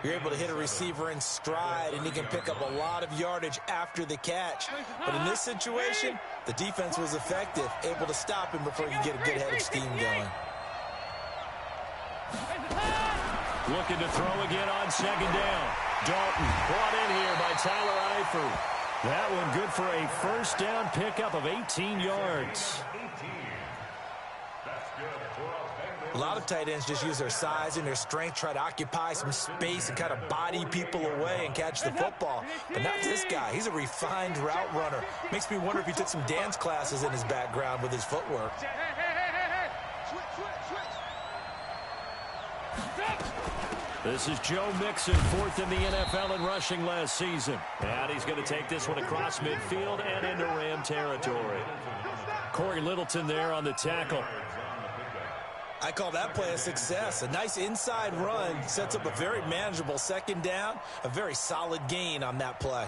You're able to hit a receiver in stride, and he can pick up a lot of yardage after the catch. But in this situation, the defense was effective, able to stop him before he could get a good head of steam going. Looking to throw again on second down. Dalton brought in here by Tyler Eifert. That one good for a first down pickup of 18 yards. A lot of tight ends just use their size and their strength, try to occupy some space and kind of body people away and catch the football. But not this guy. He's a refined route runner. Makes me wonder if he took some dance classes in his background with his footwork. This is Joe Mixon, fourth in the NFL in rushing last season. And he's going to take this one across midfield and into Ram territory. Corey Littleton there on the tackle. I call that play a success. A nice inside run sets up a very manageable second down. A very solid gain on that play.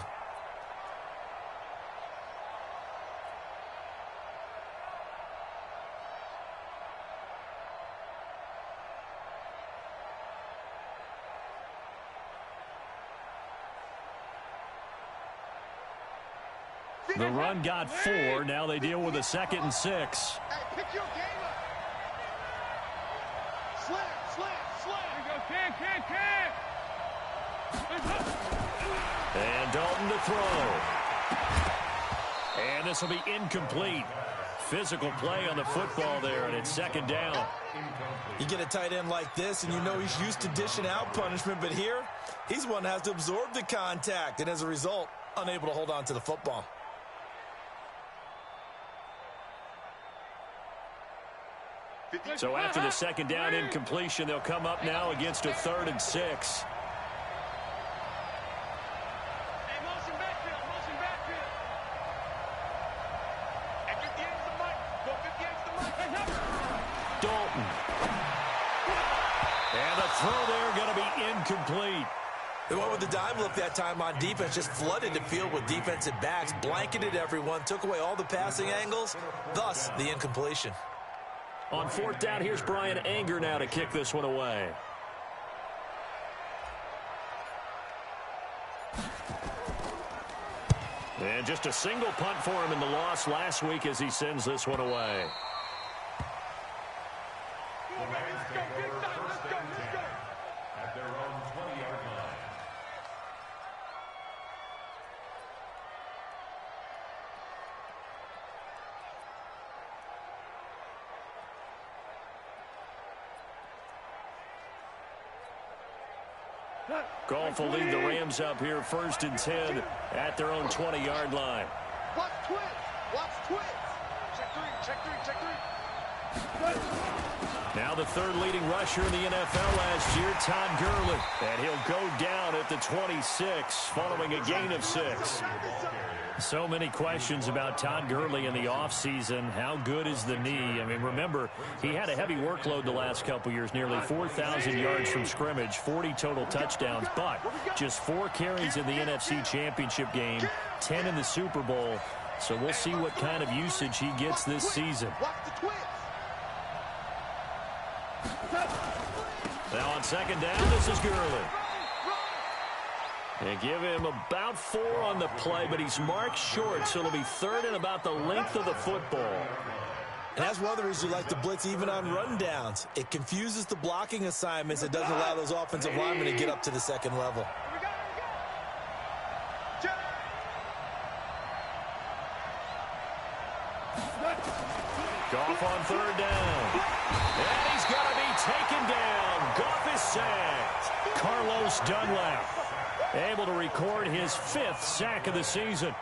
The run got 4. Now they deal with a 2nd and 6. Hey, pick your game up. And Dalton to throw. And this will be incomplete. Physical play on the football there, and it's 2nd down. You get a tight end like this, and you know he's used to dishing out punishment, but here, he's one that has to absorb the contact, and as a result, unable to hold on to the football. So after the 2nd down incompletion, they'll come up now against a 3rd and 6. Dalton. And the throw there going to be incomplete. They went with the dive look that time on defense, just flooded the field with defensive backs, blanketed everyone, took away all the passing angles, thus the incompletion. On 4th down, here's Brian Anger now to kick this one away. And just a single punt for him in the loss last week as he sends this one away. At their own 20-yard line. Goff will lead the Rams up here 1st and 10 at their own 20-yard line. Watch twins. Watch twins. Check three. Now the 3rd leading rusher in the NFL last year, Todd Gurley. And he'll go down at the 26 following a gain of 6. So many questions about Todd Gurley in the offseason. How good is the knee? I mean, remember, he had a heavy workload the last couple years, nearly 4,000 yards from scrimmage, 40 total touchdowns, but just 4 carries in the NFC Championship game, 10 in the Super Bowl. So we'll see what kind of usage he gets this season. Now on 2nd down, this is Gurley. And give him about 4 on the play, but he's marked short, so it'll be 3rd and about the length of the football. And that's one of the reasons you like to blitz even on rundowns. It confuses the blocking assignments. It doesn't allow those offensive linemen to get up to the 2nd level. Goff on 3rd down. And he's going to be taken down. Goff is sacked. Carlos Dunlap able to record his 5th sack of the season.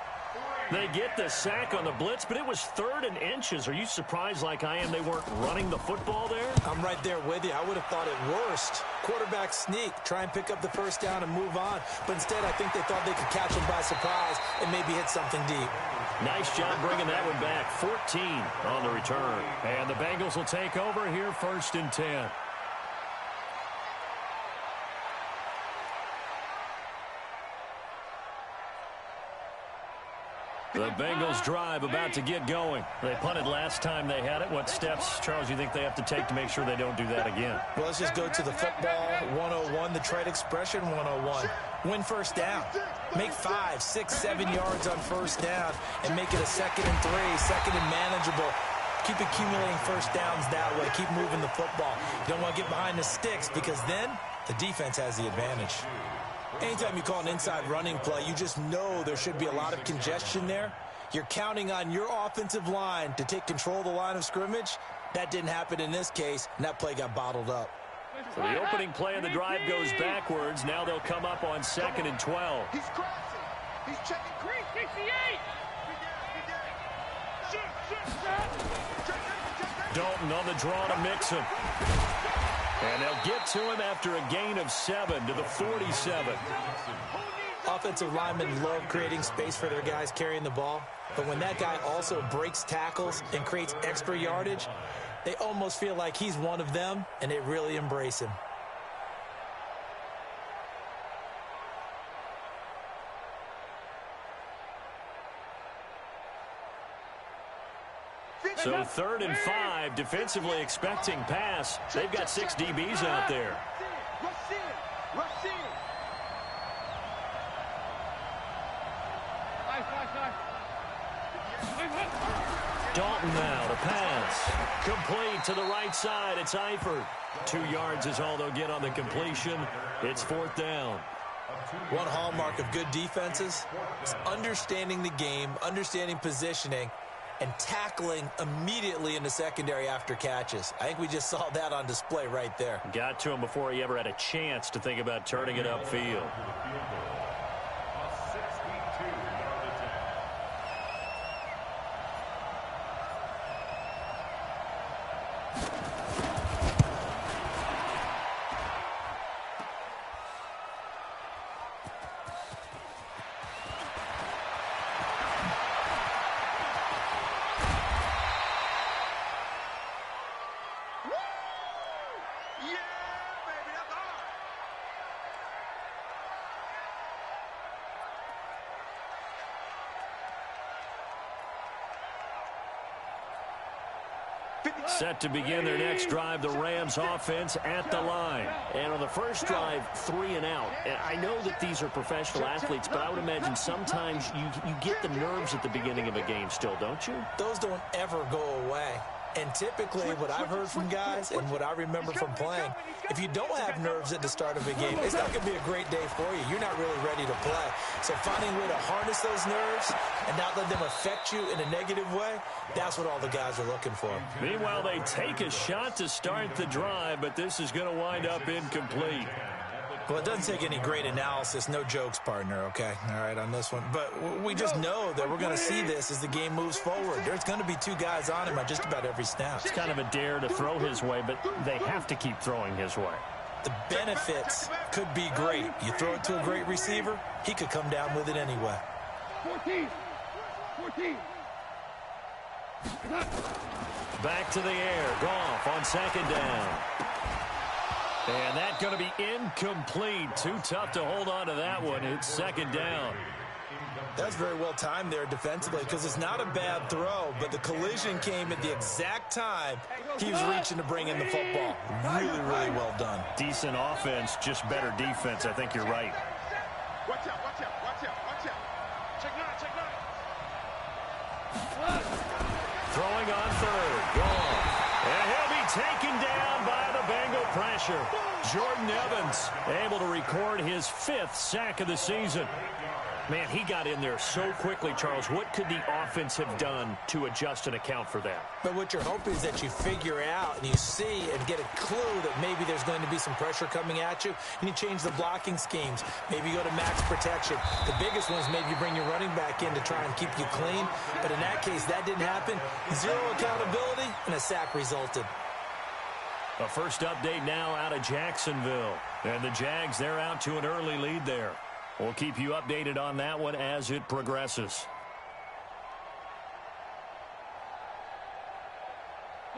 They get the sack on the blitz, but it was 3rd and inches. Are you surprised like I am they weren't running the football there? I'm right there with you. I would have thought it worst. Quarterback sneak, try and pick up the 1st down and move on. But instead, I think they thought they could catch him by surprise and maybe hit something deep. Nice job bringing that one back. 14 on the return. And the Bengals will take over here 1st and 10. The Bengals drive about to get going. They punted last time they had it. What steps, Charles, you think they have to take to make sure they don't do that again? Well, let's just go to the football 101, the trade expression 101. Win first down. Make 5, 6, 7 yards on first down and make it a 2nd and 3, 2nd and manageable. Keep accumulating first downs that way. Keep moving the football. You don't want to get behind the sticks because then the defense has the advantage. Anytime you call an inside running play, you just know there should be a lot of congestion there. You're counting on your offensive line to take control of the line of scrimmage. That didn't happen in this case, and that play got bottled up. So the opening play of the drive goes backwards. Now they'll come up on 2nd and 12. He's crossing. He's checking crease. 68. Dalton on the draw to mix him. And they'll get to him after a gain of 7 to the 47. Offensive linemen love creating space for their guys carrying the ball. But when that guy also breaks tackles and creates extra yardage, they almost feel like he's one of them, and they really embrace him. So 3rd and 5, defensively expecting pass. They've got 6 DBs out there. Dalton now to pass. Complete to the right side. It's Eifert. 2 yards is all they'll get on the completion. It's 4th down. One hallmark of good defenses is understanding the game, understanding positioning, and tackling immediately in the secondary after catches. I think we just saw that on display right there. Got to him before he ever had a chance to think about turning it upfield. Set to begin their next drive, the Rams offense at the line. And on the first drive, 3 and out. And I know that these are professional athletes, but I would imagine sometimes you get the nerves at the beginning of a game still, don't you? Those don't ever go away. And typically what I've heard from guys and what I remember from playing, if you don't have nerves at the start of a game, it's not going to be a great day for you. You're not really ready to play. So finding a way to harness those nerves and not let them affect you in a negative way, that's what all the guys are looking for. Meanwhile, they take a shot to start the drive, but this is going to wind up incomplete. Well, it doesn't take any great analysis. No jokes, partner, okay? All right, on this one. But we just know that we're going to see this as the game moves forward. There's going to be 2 guys on him on just about every snap. It's kind of a dare to throw his way, but they have to keep throwing his way. The benefits could be great. You throw it to a great receiver, he could come down with it anyway. 14. Back to the air. Goff on 2nd down. And that's going to be incomplete. Too tough to hold on to that one. It's 2nd down. That's very well timed there defensively because it's not a bad throw, but the collision came at the exact time he was reaching to bring in the football. Really, really well done. Decent offense, just better defense. I think you're right. Watch out, watch out, watch out, watch out. Check 9. Throwing on 3rd. Goff. And he'll be taken down by the Bengal pressure. Jordan Evans able to record his 5th sack of the season. Man, he got in there so quickly, Charles. What could the offense have done to adjust and account for that? But what you're hoping is that you figure out and you see and get a clue that maybe there's going to be some pressure coming at you, and you change the blocking schemes. Maybe you go to max protection. The biggest one is maybe you bring your running back in to try and keep you clean. But in that case, that didn't happen. 0 accountability, and a sack resulted. A first update now out of Jacksonville. And the Jags, they're out to an early lead there. We'll keep you updated on that one as it progresses.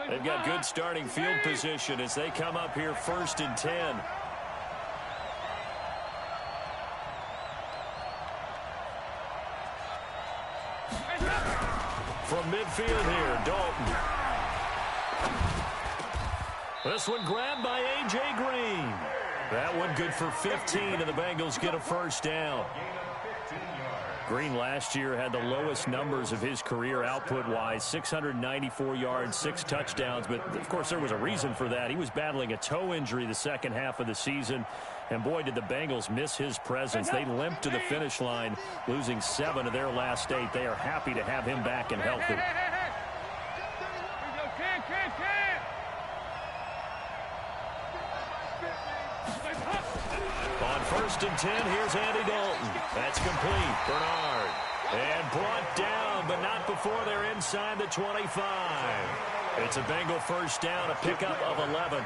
They've got good starting field position as they come up here 1st and 10. From midfield here, Dalton. This one grabbed by A.J. Green. That one good for 15, and the Bengals get a first down. Green last year had the lowest numbers of his career output-wise, 694 yards, 6 touchdowns. But, of course, there was a reason for that. He was battling a toe injury the second half of the season. And, boy, did the Bengals miss his presence. They limped to the finish line, losing 7 of their last 8. They are happy to have him back and healthy. On 1st and 10, here's Andy Dalton. That's complete. Bernard. And brought down, but not before they're inside the 25. It's a Bengal first down, a pickup of 11.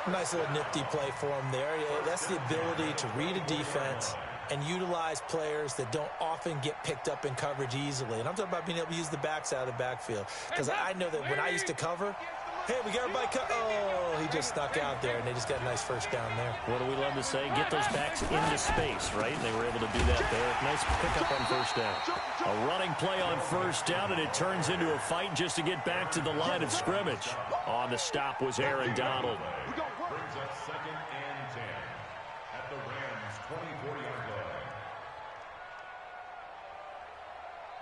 Nice little nifty play for him there. That's the ability to read a defense and utilize players that don't often get picked up in coverage easily. And I'm talking about being able to use the backs out of the backfield. Because I know that when I used to cover, hey, we got everybody cut. Oh, he just stuck out there, and they just got a nice first down there. What do we love to say? Get those backs into space, right? And they were able to do that there. Nice pickup on first down. A running play on first down, and it turns into a fight just to get back to the line of scrimmage. On the stop was Aaron Donald. Brings up 2nd and 10 at the Rams' 24-yard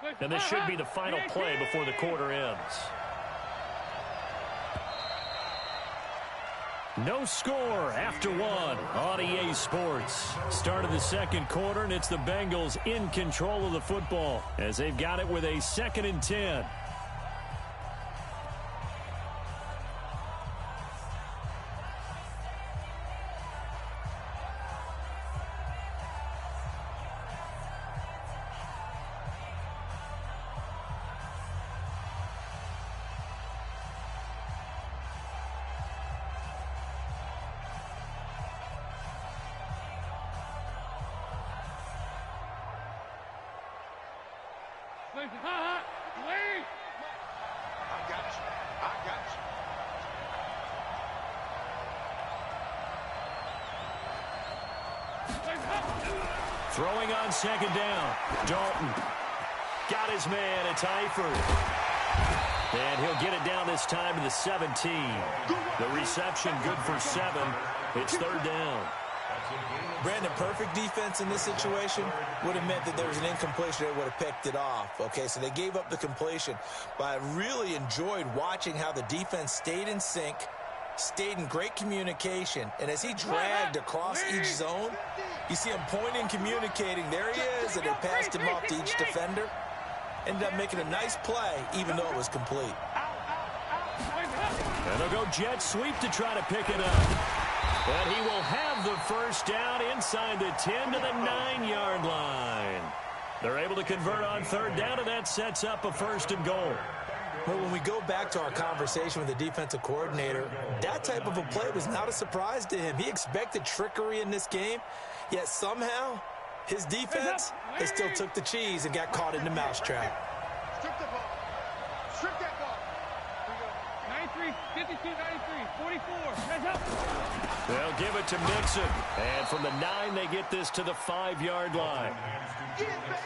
line. And this should be the final play before the quarter ends. No score after 1 on EA Sports. Start of the second quarter, and it's the Bengals in control of the football as they've got it with a 2nd and 10. Throwing on 2nd down. Dalton got his man. It's Eifert. And he'll get it down this time to the 17. The reception good for 7. It's 3rd down. Brandon, perfect defense in this situation would have meant that there was an incompletion that would have picked it off. Okay, so they gave up the completion. But I really enjoyed watching how the defense stayed in sync, stayed in great communication. And as he dragged across each zone, you see him pointing, communicating. There he is, and they passed him off to each defender. Ended up making a nice play, even though it was complete. And they'll go jet sweep to try to pick it up. But he will have the first down inside the 10 to the 9-yard line. They're able to convert on 3rd down, and that sets up a 1st and goal. Well, when we go back to our conversation with the defensive coordinator, that type of a play was not a surprise to him. He expected trickery in this game, yet somehow his defense, they still took the cheese and got caught in the mousetrap. Strip the ball. Strip that ball. 93, 52, 93, 44. Heads up. They'll give it to Mixon. And from the 9, they get this to the 5-yard line.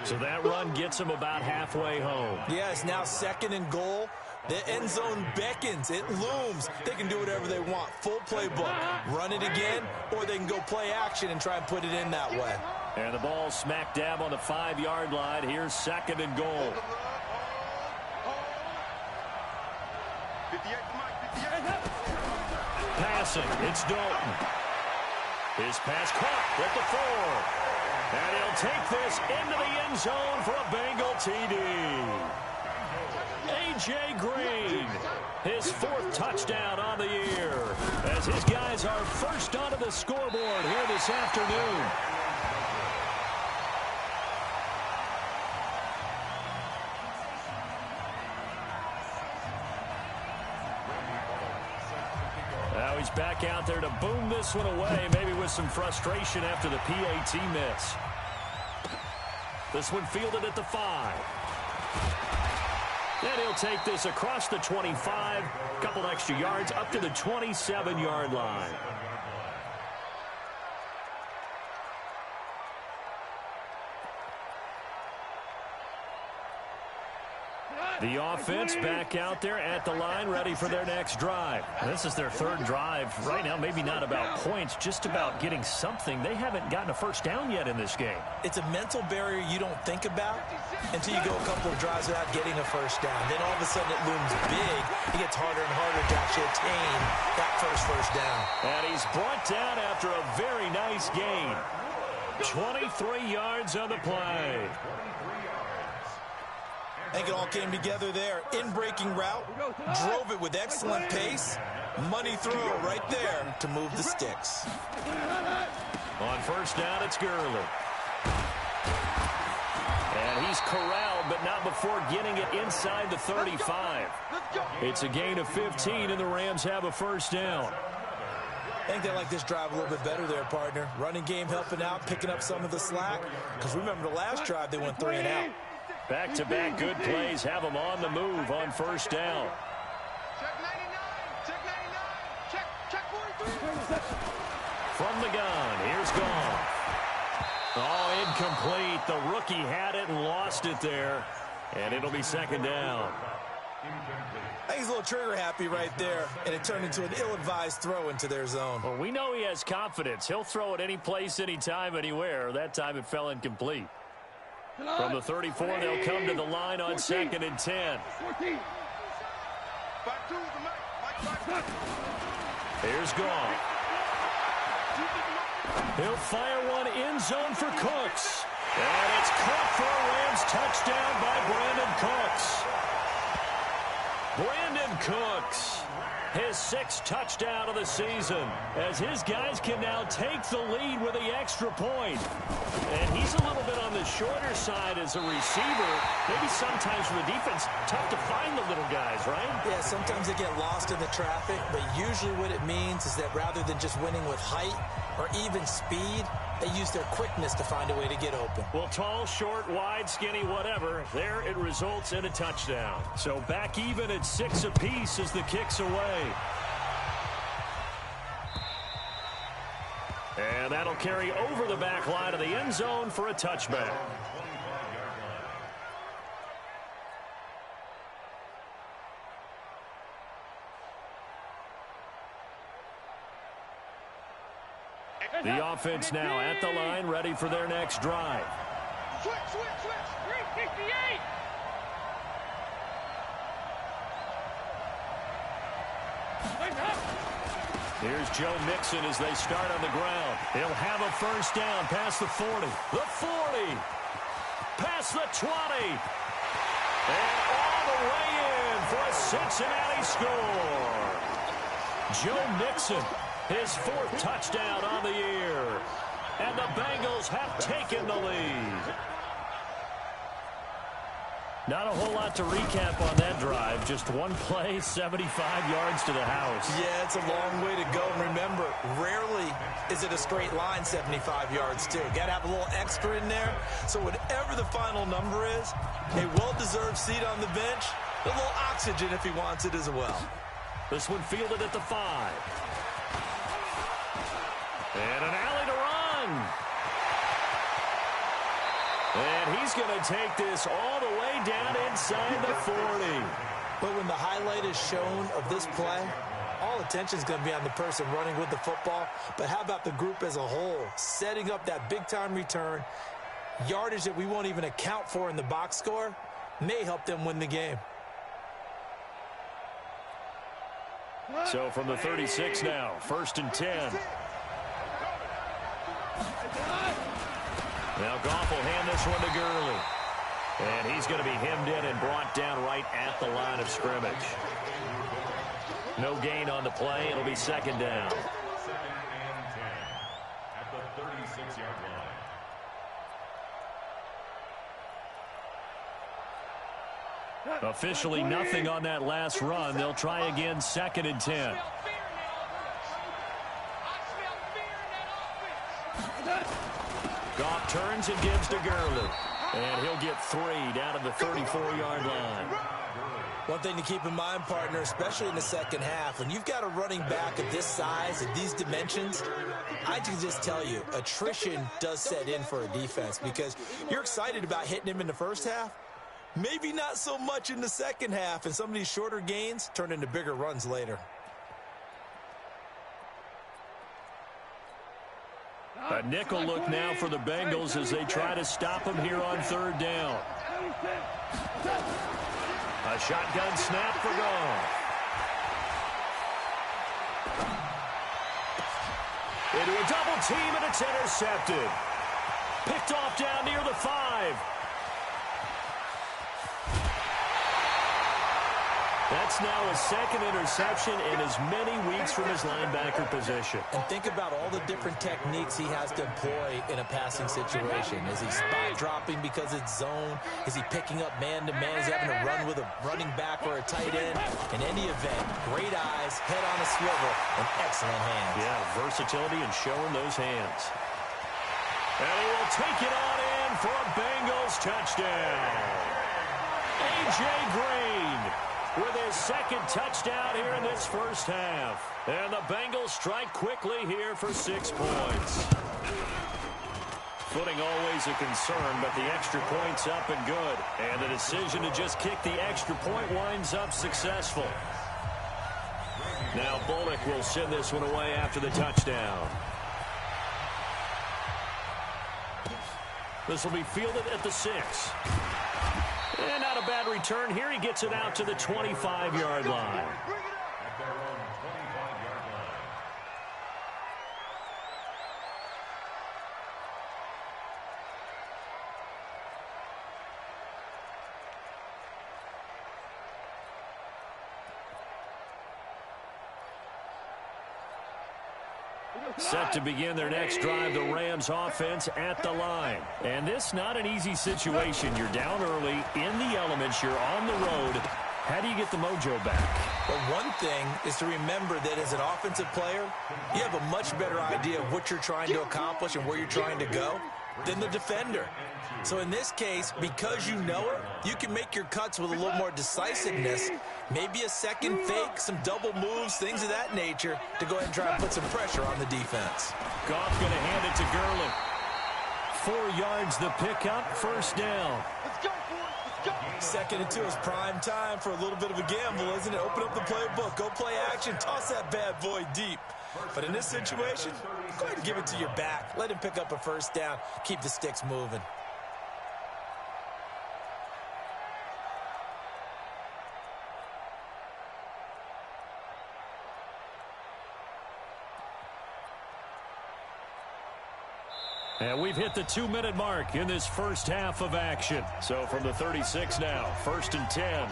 So that run gets them about halfway home. Yeah, it's now 2nd and goal. The end zone beckons. It looms. They can do whatever they want. Full playbook. Run it again, or they can go play action and try and put it in that way. And the ball smack dab on the 5-yard line. Here's 2nd and goal. 58 to Mike, 58. Passing, it's Dalton. His pass caught at the 4. And he'll take this into the end zone for a Bengal TD. A.J. Green, his 4th touchdown on the year, as his guys are first onto the scoreboard here this afternoon. Now he's back out there to boom this one away, maybe with some frustration after the PAT miss. This one fielded at the 5. And he'll take this across the 25, couple extra yards up to the 27-yard line. The offense back out there at the line, ready for their next drive. This is their third drive. Right now, maybe not about points, just about getting something. They haven't gotten a first down yet in this game. It's a mental barrier you don't think about until you go a couple of drives without getting a first down. Then all of a sudden it looms big. It gets harder and harder to actually attain that first down. And he's brought down after a very nice gain. 23 yards on the play. I think it all came together there. In-breaking route, drove it with excellent pace. Money throw right there to move the sticks. On first down, it's Gurley. And he's corralled, but not before getting it inside the 35. It's a gain of 15, and the Rams have a first down. I think they like this drive a little bit better there, partner. Running game helping out, picking up some of the slack. Because remember, the last drive, they went 3 and out. Back-to-back good plays have them on the move on first down. Check 99. Check 99. Check 43. From the gun, here's Goff. Oh, incomplete. The rookie had it and lost it there. And it'll be second down. I think he's a little trigger happy right there, and it turned into an ill-advised throw into their zone. Well, we know he has confidence. He'll throw it any place, anytime, anywhere. That time it fell incomplete. From the 34, they'll come to the line on 2nd and 10. Here's Goff. He'll fire one end zone for Cooks. And it's caught for a Rams touchdown by Brandon Cooks. Brandon Cooks, his 6th touchdown of the season, as his guys can now take the lead with the extra point. And he's a little bit on the shorter side as a receiver. Maybe sometimes for the defense, tough to find the little guys, right? Yeah, sometimes they get lost in the traffic, but usually what it means is that rather than just winning with height or even speed, they use their quickness to find a way to get open. Well, tall, short, wide, skinny, whatever, there it results in a touchdown. So back even at 6 apiece as the kick's away. And that'll carry over the back line of the end zone for a touchback. The offense now at the line, ready for their next drive. Switch. 368. Here's Joe Mixon as they start on the ground. He'll have a first down past the 40. The 40. Past the 20. And all the way in for a Cincinnati score. Joe Mixon, his 4th touchdown on the year. And the Bengals have taken the lead. Not a whole lot to recap on that drive. Just one play, 75 yards to the house. Yeah, it's a long way to go. And remember, rarely is it a straight line 75 yards, too. Got to have a little extra in there. So whatever the final number is, a well-deserved seat on the bench, a little oxygen if he wants it as well. This one fielded at the 5. And an alley to run. And he's going to take this all the way down inside the 40. But when the highlight is shown of this play, all attention is going to be on the person running with the football. But how about the group as a whole, setting up that big-time return, yardage that we won't even account for in the box score, may help them win the game. So from the 36 now, 1st and 10. Now Goff will hand this one to Gurley. And he's going to be hemmed in and brought down right at the line of scrimmage. No gain on the play. It'll be 2nd down. 2nd and 10 at the 36-yard line. Officially nothing on that last run. They'll try again, 2nd and 10. Goff turns and gives to Gurley. And he'll get 3 down at the 34-yard line. One thing to keep in mind, partner, especially in the second half, when you've got a running back of this size, of these dimensions, I can just tell you, attrition does set in for a defense because you're excited about hitting him in the first half, Maybe not so much in the second half, and some of these shorter gains turn into bigger runs later. A nickel look now for the Bengals as they try to stop him here on third down. A shotgun snap for Goff. Into a double team, and it's intercepted. Picked off down near the 5. That's now his second interception in as many weeks from his linebacker position. And think about all the different techniques he has to employ in a passing situation. Is he spot dropping because it's zone? Is he picking up man-to-man? Is he having to run with a running back or a tight end? In any event, great eyes, head on a swivel, and excellent hands. Yeah, versatility and showing those hands. And he will take it on in for a Bengals touchdown. A.J. Green with his second touchdown here in this first half. And the Bengals strike quickly here for 6 points. Footing always a concern, but the extra point's up and good. And the decision to just kick the extra point winds up successful. Now Bullock will send this one away after the touchdown. This will be fielded at the 6. And not a bad return here. He gets it out to the 25-yard line. Set to begin their next drive, the Rams offense at the line. And this not an easy situation. You're down early, in the elements, you're on the road. How do you get the mojo back? Well, one thing is to remember that as an offensive player, you have a much better idea of what you're trying to accomplish and where you're trying to go than the defender. So in this case, because you know it, you can make your cuts with a little more decisiveness. Maybe a second fake, some double moves, things of that nature to go ahead and try and put some pressure on the defense. Goff going to hand it to Gurley. 4 yards the pickup, first down. Let's go, boys. Let's go. 2nd and 2 is prime time for a little bit of a gamble, isn't it? Open up the playbook, go play action, toss that bad boy deep. But in this situation, go ahead and give it to your back. Let him pick up a first down. Keep the sticks moving. And we've hit the 2-minute mark in this first half of action. So from the 36 now, 1st and 10.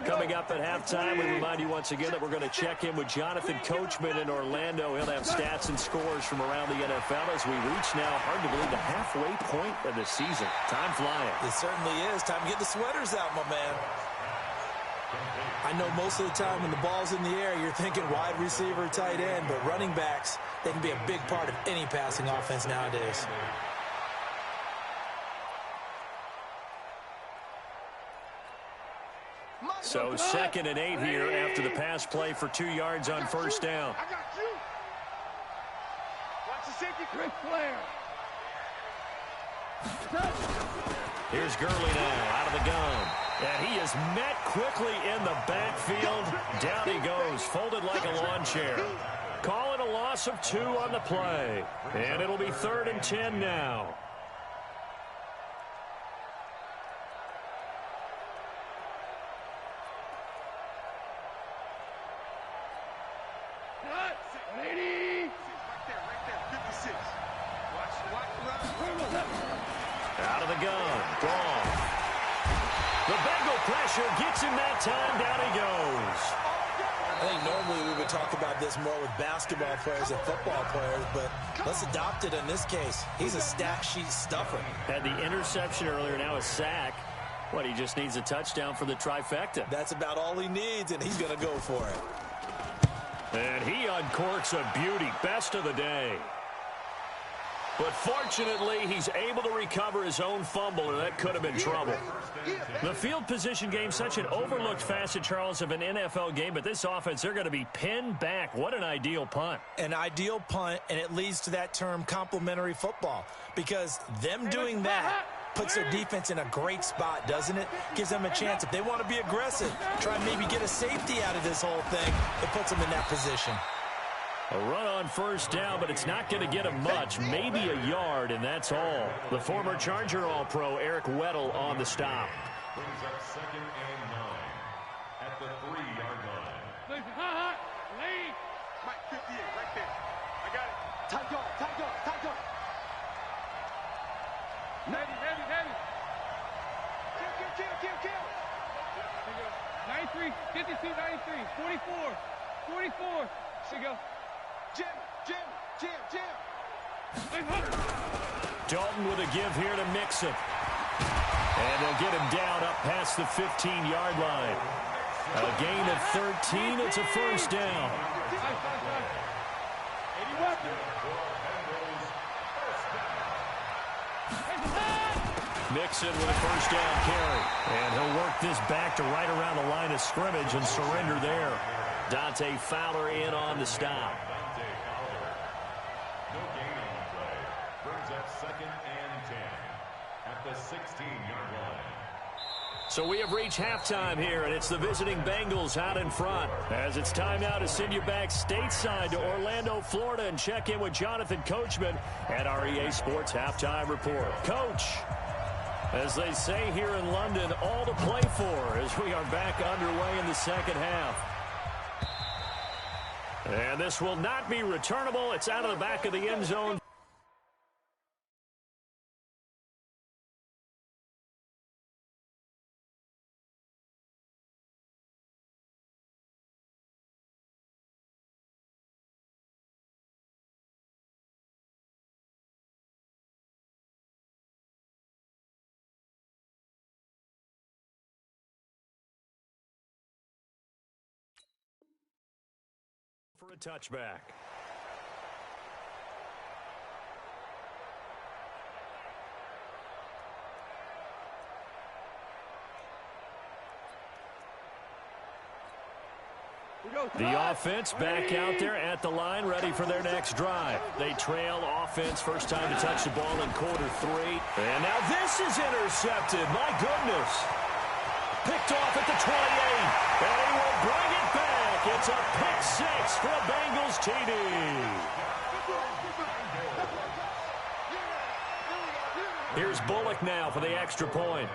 Coming up at halftime, we remind you once again that we're going to check in with Jonathan Coachman in Orlando. He'll have stats and scores from around the NFL as we reach now, hard to believe, the halfway point of the season. Time flying. It certainly is. Time to get the sweaters out, my man. I know most of the time when the ball's in the air, you're thinking wide receiver, tight end, but running backs, they can be a big part of any passing offense nowadays. So 2nd and 8 here after the pass play for 2 yards on first down. I got you. Watch the safety, Ric Flair. Here's Gurley now out of the gun. And he is met quickly in the backfield. Down he goes, folded like a lawn chair. Call it a loss of 2 on the play. And it'll be 3rd and 10 now. Out of the gun. Gone. The Bengal pressure gets him that time. Down he goes. I think normally we would talk about this more with basketball players and football players, but let's adopt it in this case. He's a stat sheet stuffer. Had the interception earlier, now a sack. What, he just needs a touchdown for the trifecta. That's about all he needs, and he's going to go for it. And he uncorks a beauty. Best of the day. But fortunately, he's able to recover his own fumble, and that could have been trouble. The field position game, such an overlooked facet, Charles, of an NFL game, but this offense, they're going to be pinned back. What an ideal punt. An ideal punt, and it leads to that term complementary football, because them doing that puts their defense in a great spot, doesn't it? Gives them a chance. If they want to be aggressive, try and maybe get a safety out of this whole thing, it puts them in that position. A run on first down, but it's not going to get him much, maybe a yard, and that's all. The former Charger All-Pro Eric Weddle on the stop. Brings up 2nd and 9 at the 3-yard line. Lead. Mike, 58, right there. I got it. Tight guard, tight guard, tight guard. Heavy. Kill. 93, 52, 93, 44. Here you go. Jim. Dalton with a give here to Mixon. And they'll get him down up past the 15-yard line. A gain of 13. It's a first down. Mixon with a first down carry. And he'll work this back to right around the line of scrimmage and surrender there. Dante Fowler in on the stop. No gain on the play. Brings up 2nd and 10 at the 16-yard line. So we have reached halftime here, and it's the visiting Bengals out in front. As it's time now to send you back stateside to Orlando, Florida, and check in with Jonathan Coachman at our EA Sports Halftime Report. Coach, as they say here in London, all to play for as we are back underway in the second half. And this will not be returnable. It's out of the back of the end zone. For a touchback. The offense back out there at the line, ready for their next drive. They trail offense, first time to touch the ball in quarter 3. And now this is intercepted. My goodness. Picked off at the 28. And he will bring it back. It's a pick 6 for a Bengals TD. Here's Bullock now for the extra point.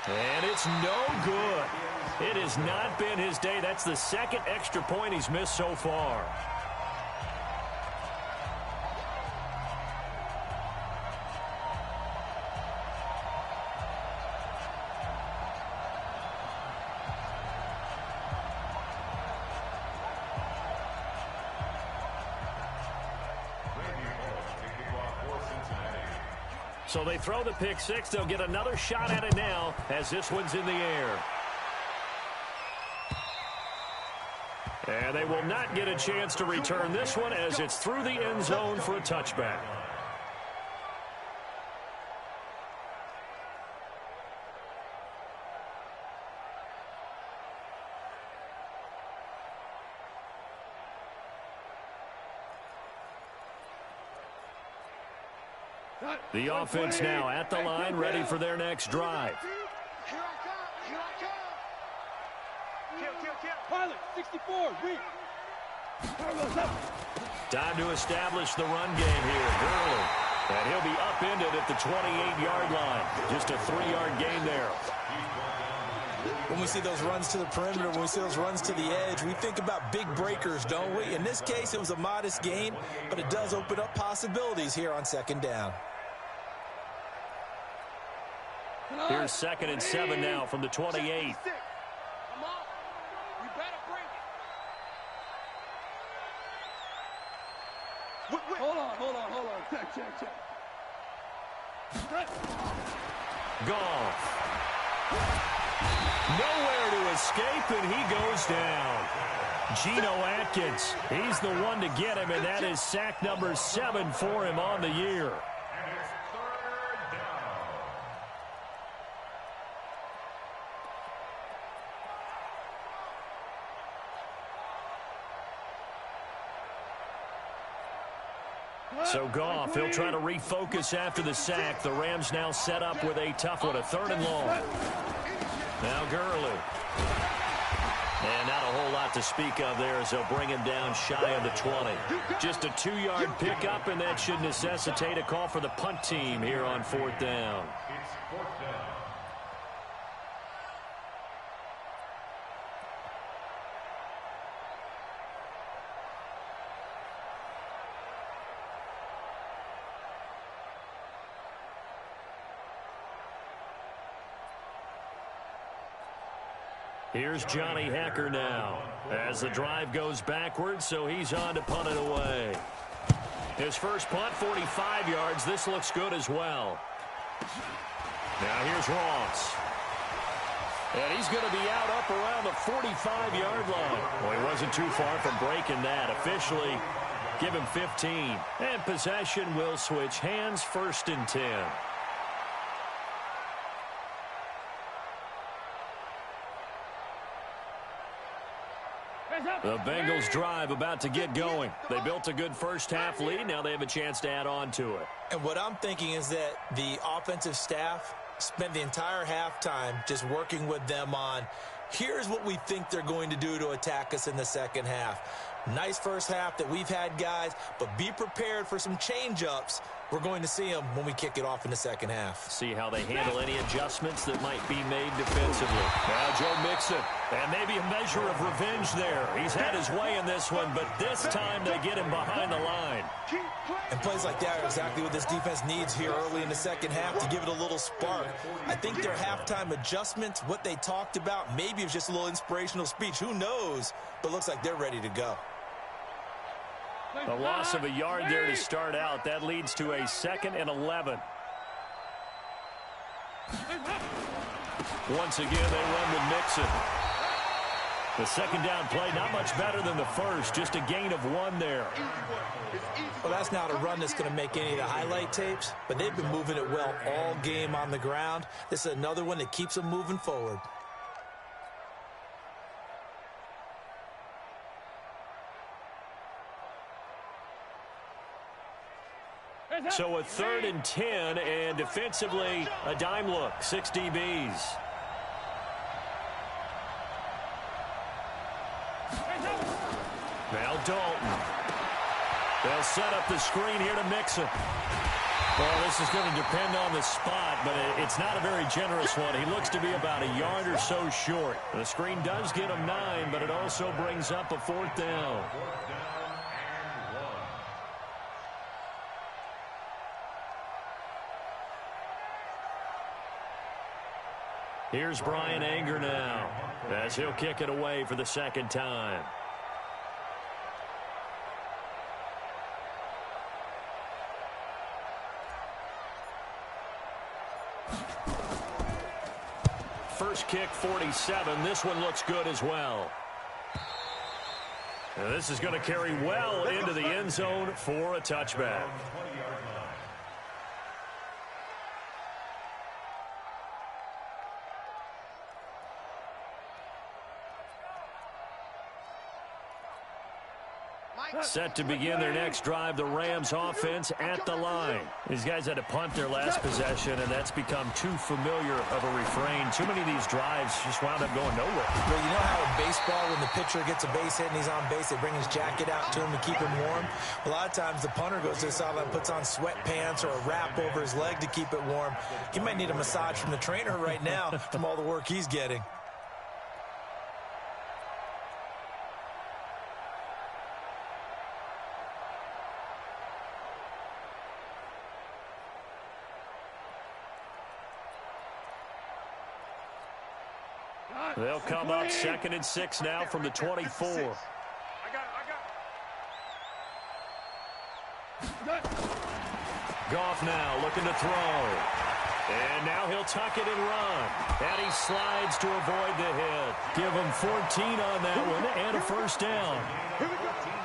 And it's no good. It has not been his day. That's the second extra point he's missed so far. So they throw the pick 6. They'll get another shot at it now as this one's in the air. And they will not get a chance to return this one as it's through the end zone for a touchback. The offense now at the line, ready for their next drive. Here I come. Kill. Pilot, 64, weak. Time to establish the run game here. Gurley. And he'll be upended at the 28-yard line. Just a 3-yard gain there. When we see those runs to the perimeter, when we see those runs to the edge, we think about big breakers, don't we? In this case, it was a modest gain, but it does open up possibilities here on second down. Here's 2nd and 7 now from the 28. I'm off. You better break it. Hold on. Check. Goff. Nowhere to escape, and he goes down. Geno Atkins, he's the one to get him, and that is sack number 7 for him on the year. So Goff, he'll try to refocus after the sack. The Rams now set up with a tough one, a 3rd and long. Now Gurley. And not a whole lot to speak of there as they'll bring him down shy of the 20. Just a 2-yard pickup, and that should necessitate a call for the punt team here on 4th down. It's 4th down. Here's Johnny Hacker now as the drive goes backwards, so he's on to punt it away. His first punt, 45 yards. This looks good as well. Now here's Ross. And he's going to be out up around the 45-yard line. Well, he wasn't too far from breaking that. Officially, give him 15. And possession will switch hands, 1st and 10. The Bengals drive about to get going. They built a good first-half lead. Now they have a chance to add on to it. And what I'm thinking is that the offensive staff spent the entire halftime just working with them on, here's what we think they're going to do to attack us in the second half. Nice first half that we've had, guys, but be prepared for some change-ups. We're going to see them when we kick it off in the second half. See how they handle any adjustments that might be made defensively. Now Joe Mixon, and maybe a measure of revenge there. He's had his way in this one, but this time they get him behind the line. And plays like that are exactly what this defense needs here early in the second half to give it a little spark. I think their halftime adjustments, what they talked about, maybe it was just a little inspirational speech. Who knows? But looks like they're ready to go. A loss of a yard there to start out. That leads to a 2nd and 11. Once again, they run with Mixon. The second down play, not much better than the first. Just a gain of 1 there. Well, that's not a run that's going to make any of the highlight tapes, but they've been moving it well all game on the ground. This is another one that keeps them moving forward. So a 3rd and 10, and defensively, a dime look, 6 DBs. Now Dalton. They'll set up the screen here to Mixon. Well, this is going to depend on the spot, but it's not a very generous one. He looks to be about a yard or so short. The screen does get him 9, but it also brings up a 4th down. Here's Brian Anger now as he'll kick it away for the 2nd time. First kick, 47. This one looks good as well. And this is going to carry well into the end zone for a touchback. Set to begin their next drive, the Rams offense at the line. These guys had to punt their last possession, and that's become too familiar of a refrain. Too many of these drives just wound up going nowhere. Well, you know how in baseball, when the pitcher gets a base hit and he's on base, they bring his jacket out to him to keep him warm? A lot of times the punter goes to the sideline, puts on sweatpants or a wrap over his leg to keep it warm. He might need a massage from the trainer right now from all the work he's getting. They'll come up 2nd and 6 now from the 24. Goff now looking to throw. And now he'll tuck it and run. And he slides to avoid the hit. Give him 14 on that one and a first down.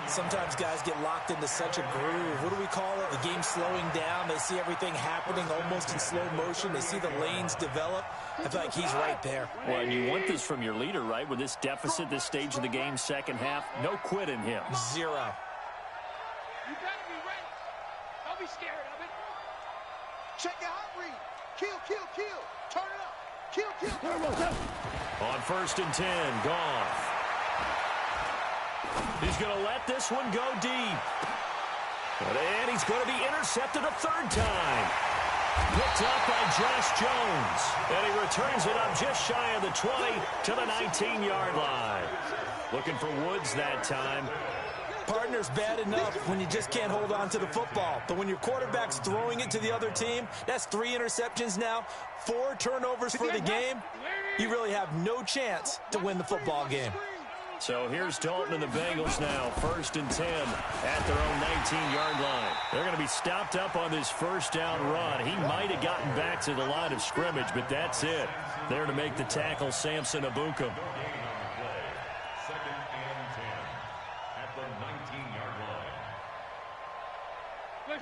Sometimes guys get locked into such a groove. What do we call it? The game slowing down. They see everything happening almost in slow motion. They see the lanes develop. I feel like he's right there. Well, and you want this from your leader, right? With this deficit, this stage of the game, second half, no quit in him. Zero. You gotta be ready. Don't be scared of it. Check your hot read. Kill, kill, kill. Turn it up. Kill, kill. On 1st and 10, Goff. He's going to let this one go deep. And he's going to be intercepted a third time. Picked up by Josh Jones. And he returns it up just shy of the 20 to the 19-yard line. Looking for Woods that time. Partner's bad enough when you just can't hold on to the football. But when your quarterback's throwing it to the other team, that's 3 interceptions now, 4 turnovers for the game. You really have no chance to win the football game. So here's Dalton and the Bengals now, 1st and 10 at their own 19-yard line. They're going to be stopped up on this first down run. He might have gotten back to the line of scrimmage, but that's it. There to make the tackle, Samson Ebukam.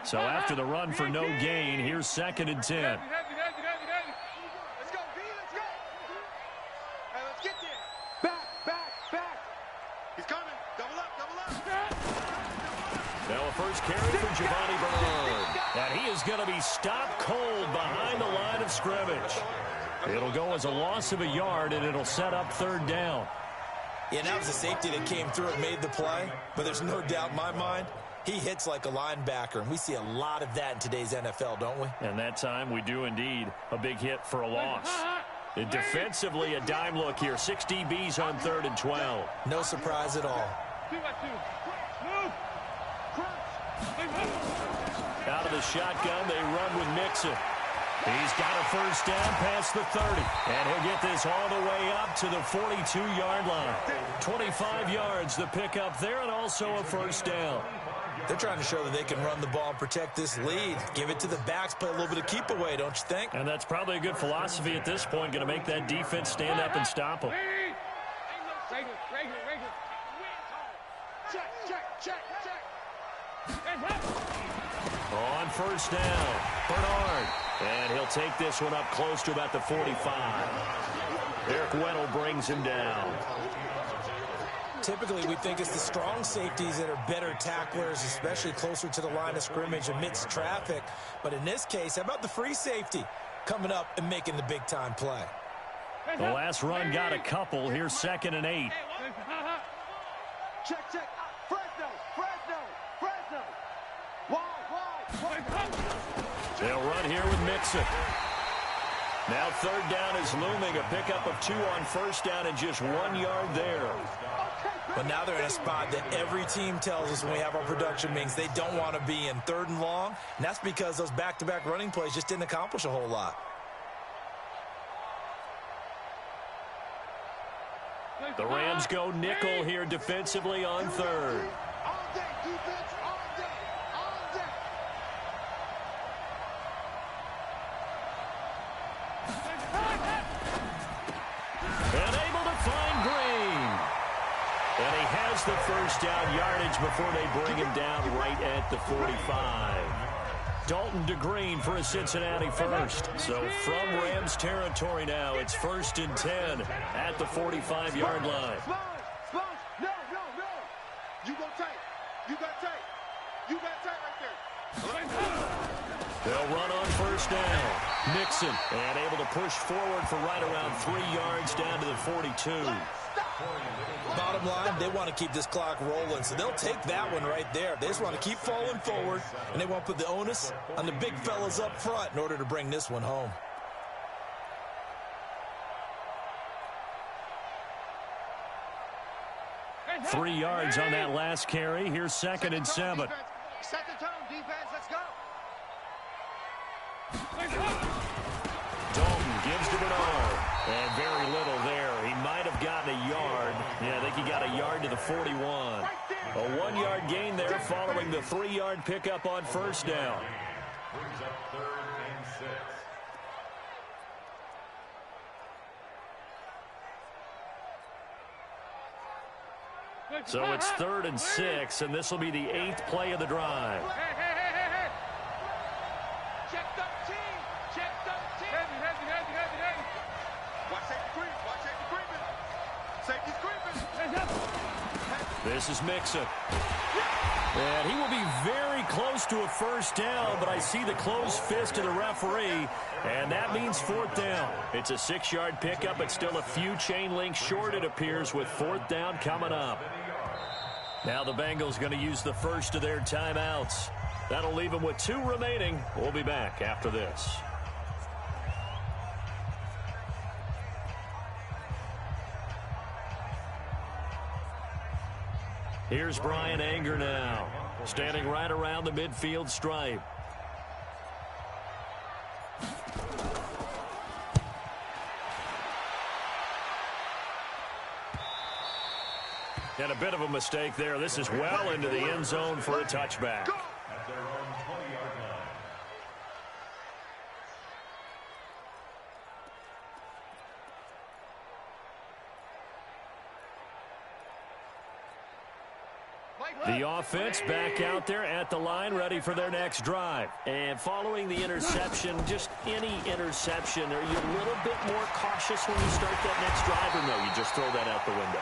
So after the run for no gain, here's 2nd and 10. Let's go, B. Let's go. Hey, let's get there. Back. He's coming. Double up. Now a first carry for Giovanni Bernard. And he is going to be stopped cold behind the line of scrimmage. It'll go as a loss of a yard, and it'll set up 3rd down. Yeah, that was a safety that came through and made the play. But there's no doubt in my mind, he hits like a linebacker, and we see a lot of that in today's NFL, don't we? And that time we do indeed. A big hit for a loss. And defensively, a dime look here. 6 DBs on 3rd and 12. No surprise at all. 2 by 2. Move. Out of the shotgun, they run with Mixon. He's got a first down past the 30. And he'll get this all the way up to the 42-yard line. 25 yards the pickup there, and also a first down. They're trying to show that they can run the ball and protect this lead. Give it to the backs, play a little bit of keep away, don't you think? And that's probably a good philosophy at this point, going to make that defense stand up and stop them. Regular. Check. On first down, Bernard. And he'll take this one up close to about the 45. Eric Weddle brings him down. Typically, we think it's the strong safeties that are better tacklers, especially closer to the line of scrimmage amidst traffic. But in this case, how about the free safety coming up and making the big-time play? The last run got a couple. Here's 2nd and 8. Check. Fresno. Wide. They'll run here with Mixon. Now 3rd down is looming. A pickup of 2 on first down and just 1 yard there. But now they're in a spot that every team tells us when we have our production meetings they don't want to be in 3rd and long. And that's because those back-to-back running plays just didn't accomplish a whole lot. The Rams go nickel here defensively on 3rd. All day, defense. All day. And able to find Green. And he has the first down yardage before they bring him down right at the 45. Dalton to Green for a Cincinnati first. So from Rams territory now, it's 1st and 10 at the 45-yard line. Smalls. No. You got tight right there. They'll run on first down. Mixon, and able to push forward for right around 3 yards down to the 42. Bottom line, they want to keep this clock rolling, so they'll take that one right there. They just want to keep falling forward, and they want to put the onus on the big fellas up front in order to bring this one home. Three yards on that last carry. Here's 2nd and 7. Set the tone, defense. Let's go. Dalton gives to Bernard. And very little there. He might have gotten a yard. Yeah, I think he got a yard to the 41. A 1-yard gain there following the 3-yard pickup on first down. Brings up 3rd and 6. So it's 3rd and 6, and this will be the 8th play of the drive. Hey. Check 13. Check 13. Heavy. Watch safety creeping. Safety's creeping. This is Mixon. And he will be very close to a first down, but I see the closed fist of the referee, and that means 4th down. It's a 6-yard pickup. It's still a few chain links short, it appears, with 4th down coming up. Now the Bengals going to use the first of their timeouts. That'll leave them with 2 remaining. We'll be back after this. Here's Brian Anger now, standing right around the midfield stripe. And a bit of a mistake there. This is well into the end zone for a touchback. At their own 20-yard line. The offense back out there at the line, ready for their next drive. And following the interception, just any interception, are you a little bit more cautious when you start that next drive, or no, you just throw that out the window?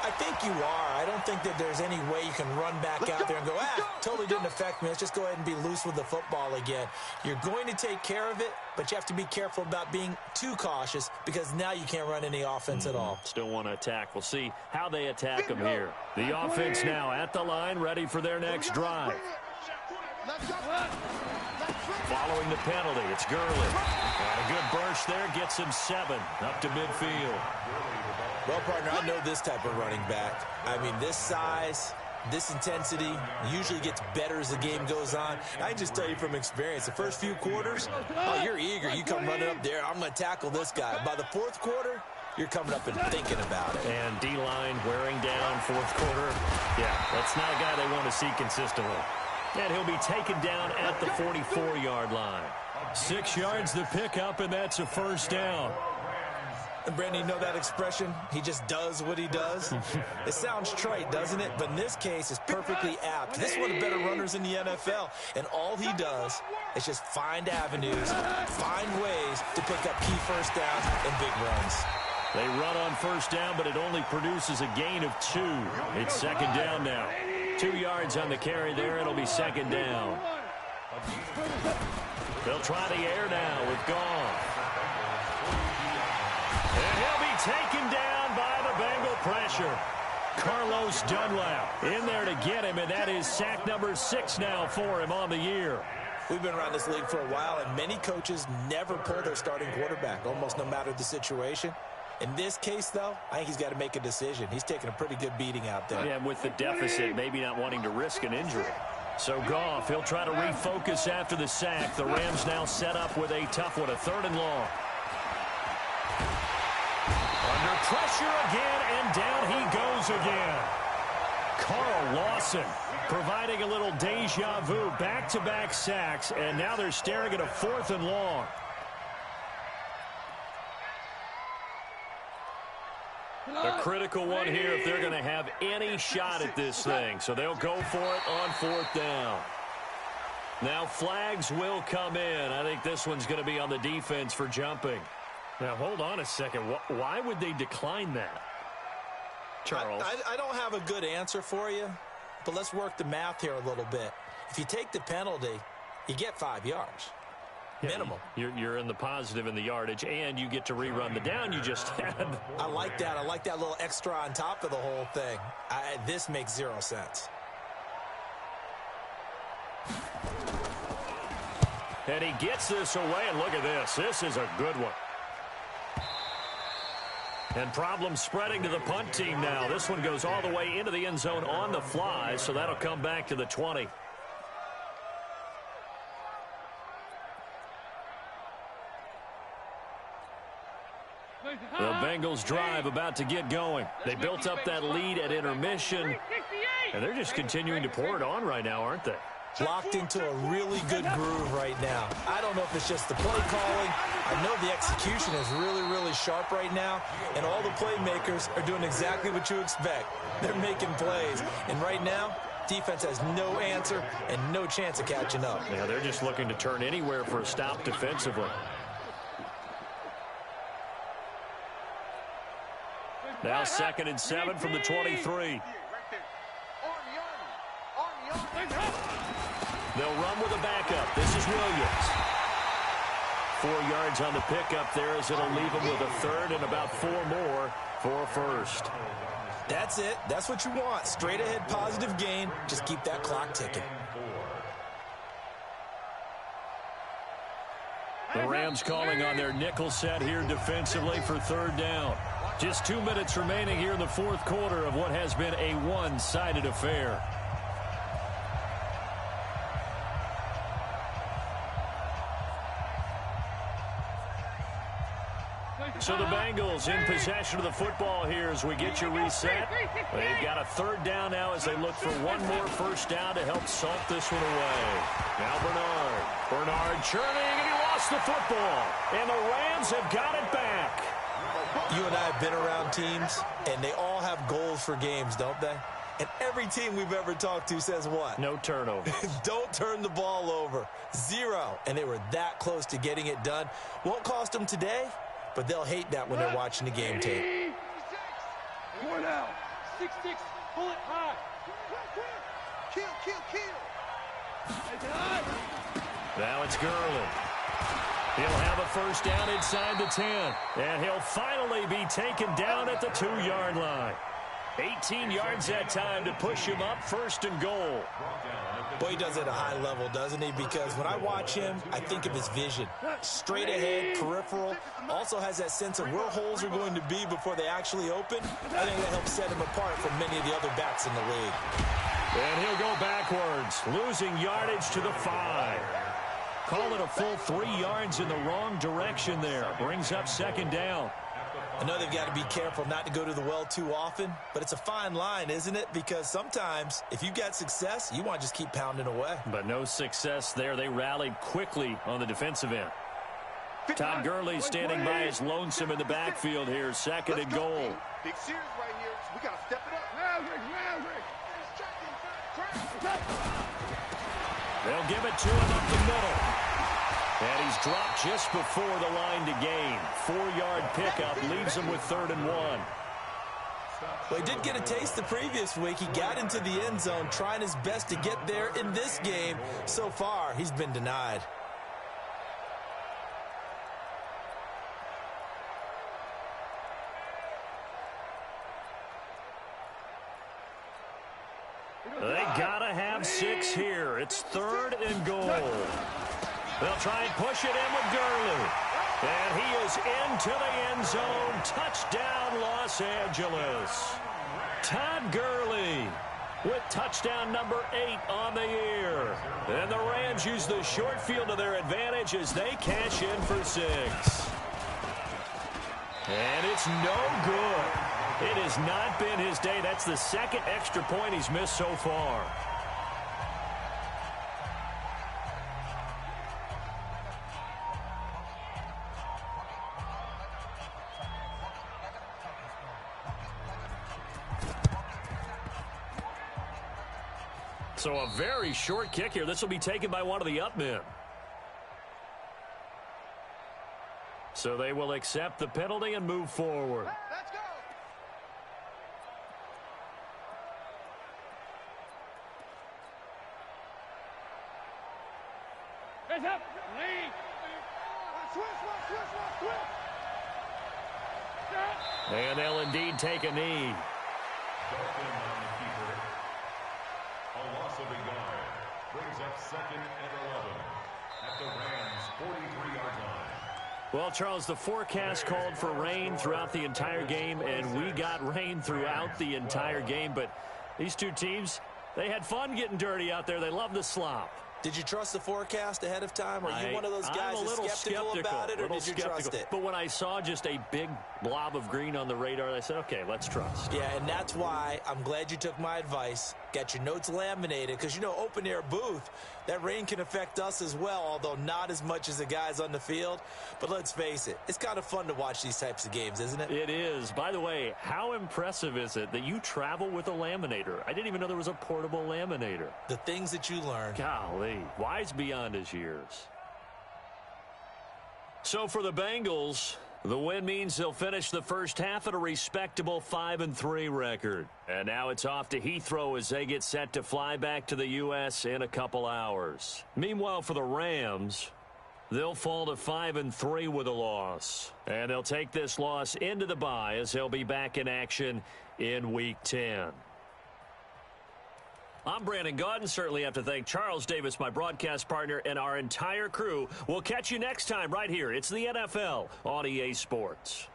I think you are. I don't think that there's any way you can run back out there and go, totally didn't affect me. Let's just go ahead and be loose with the football again. You're going to take care of it, but you have to be careful about being too cautious because now you can't run any offense at all. Still want to attack. We'll see how they attack them here. The offense now at the line, ready for their next drive. Following the penalty, it's Gurley. And a good burst there gets him 7 up to midfield. Well, partner, I know this type of running back. I mean, this size, this intensity usually gets better as the game goes on. I can just tell you from experience, the first few quarters, you're eager. You come running up there, I'm going to tackle this guy. By the 4th quarter, you're coming up and thinking about it. And D-line wearing down 4th quarter. Yeah, that's not a guy they want to see consistently. And he'll be taken down at the 44-yard line. 6 yards the pickup, and that's a first down. And Brandon, you know that expression? He just does what he does. It sounds trite, doesn't it? But in this case, it's perfectly apt. This is one of the better runners in the NFL. And all he does is just find avenues, find ways to pick up key first downs and big runs. They run on first down, but it only produces a gain of 2. It's 2nd down now. 2 yards on the carry there. It'll be 2nd down. They'll try the air now with Goff. And he'll be taken down by the Bengal pressure. Carlos Dunlap in there to get him, and that is sack number 6 now for him on the year. We've been around this league for a while, and many coaches never pull their starting quarterback, almost no matter the situation. In this case, though, I think he's got to make a decision. He's taking a pretty good beating out there. Yeah, and with the deficit, maybe not wanting to risk an injury. So Goff, he'll try to refocus after the sack. The Rams now set up with a tough one, a 3rd and long. Under pressure again, and down he goes again. Carl Lawson providing a little deja vu, back-to-back sacks, and now they're staring at a 4th and long. A critical one here if they're going to have any shot at this thing. So they'll go for it on 4th down. Now flags will come in. I think this one's going to be on the defense for jumping. Now hold on a second. Why would they decline that? Charles? I don't have a good answer for you, but let's work the math here a little bit. If you take the penalty, you get 5 yards. Minimum. You're in the positive in the yardage, and you get to rerun the down you just had. I like that. I like that little extra on top of the whole thing. This makes 0 sense. And he gets this away, and look at this. This is a good one. And problems spreading to the punt team now. This one goes all the way into the end zone on the fly, so that'll come back to the 20. The Bengals drive about to get going. They built up that lead at intermission, and they're just continuing to pour it on right now, aren't they? locked into a really good groove right now. I don't know if it's just the play calling. I know the execution is really, really sharp right now, and all the playmakers are doing exactly what you expect. They're making plays, and right now, defense has no answer and no chance of catching up. Yeah, they're just looking to turn anywhere for a stop defensively. Now 2nd and 7 from the 23. They'll run with a backup. This is Williams. 4 yards on the pickup there as it'll leave them with a third and about 4 more for a first. That's it. That's what you want. Straight ahead positive gain. Just keep that clock ticking. The Rams calling on their nickel set here defensively for 3rd down. Just 2 minutes remaining here in the 4th quarter of what has been a one-sided affair. So the Bengals in possession of the football here as we get you reset. They've got a 3rd down now as they look for one more first down to help salt this one away. Now Bernard. Bernard churning, and he lost the football. And the Rams have got it back. You and I have been around teams, and they all have goals for games, don't they? And every team we've ever talked to says what? No turnover. Don't turn the ball over. 0. And they were that close to getting it done. Won't cost them today, but they'll hate that when they're watching the game tape. 4 now. 6-6. Pull it high. Kill, kill, kill. Now it's Gurley. He'll have a first down inside the 10. And he'll finally be taken down at the 2-yard line. 18 yards that time to push him up 1st and goal. Boy, he does it at a high level, doesn't he? Because when I watch him, I think of his vision. Straight ahead, peripheral. Also has that sense of where holes are going to be before they actually open. I think that helps set him apart from many of the other backs in the league. And he'll go backwards, losing yardage to the 5. Call it a full 3 yards in the wrong direction there. Brings up 2nd down. I know they've got to be careful not to go to the well too often, but it's a fine line, isn't it? Because sometimes, if you got success, you want to just keep pounding away. But no success there. They rallied quickly on the defensive end. Todd Gurley standing by his lonesome in the backfield here. 2nd and goal. Big series right here. We got to step it up. They'll give it to him up the middle. And he's dropped just before the line to gain. 4-yard pickup leaves him with 3rd and 1. Well, he did get a taste the previous week. He got into the end zone trying his best to get there in this game. So far, he's been denied. They gotta have 6 here. It's 3rd and goal. They'll try and push it in with Gurley. And he is into the end zone. Touchdown, Los Angeles. Todd Gurley with touchdown number 8 on the year. And the Rams use the short field to their advantage as they cash in for 6. And it's no good. It has not been his day. That's the 2nd extra point he's missed so far. So a very short kick here. This will be taken by one of the up men. So they will accept the penalty and move forward. Let's go. Hands up. Lead. And they'll indeed take a knee. A loss of a yard brings up 2nd and 11 at the Rams' 43-yard line. Well, Charles, the forecast called for rain throughout the entire game, and we got rain throughout the entire game. But these two teams, they had fun getting dirty out there. They love the slop. Did you trust the forecast ahead of time? Are you one of those guys that's skeptical about it, or did you trust it? But when I saw just a big blob of green on the radar, I said, okay, let's trust. Yeah, and that's why I'm glad you took my advice. Get your notes laminated, because, you know, open-air booth, that rain can affect us as well, although not as much as the guys on the field. But let's face it, it's kind of fun to watch these types of games, isn't it? It is. By the way, how impressive is it that you travel with a laminator? I didn't even know there was a portable laminator. The things that you learn. Golly, wise beyond his years. So for the Bengals, the win means they'll finish the first half at a respectable 5-3 record. And now it's off to Heathrow as they get set to fly back to the U.S. in a couple hours. Meanwhile, for the Rams, they'll fall to 5-3 with a loss. And they'll take this loss into the bye as they'll be back in action in Week 10. I'm Brandon Gaudin. Certainly have to thank Charles Davis, my broadcast partner, and our entire crew. We'll catch you next time right here. It's the NFL on EA Sports.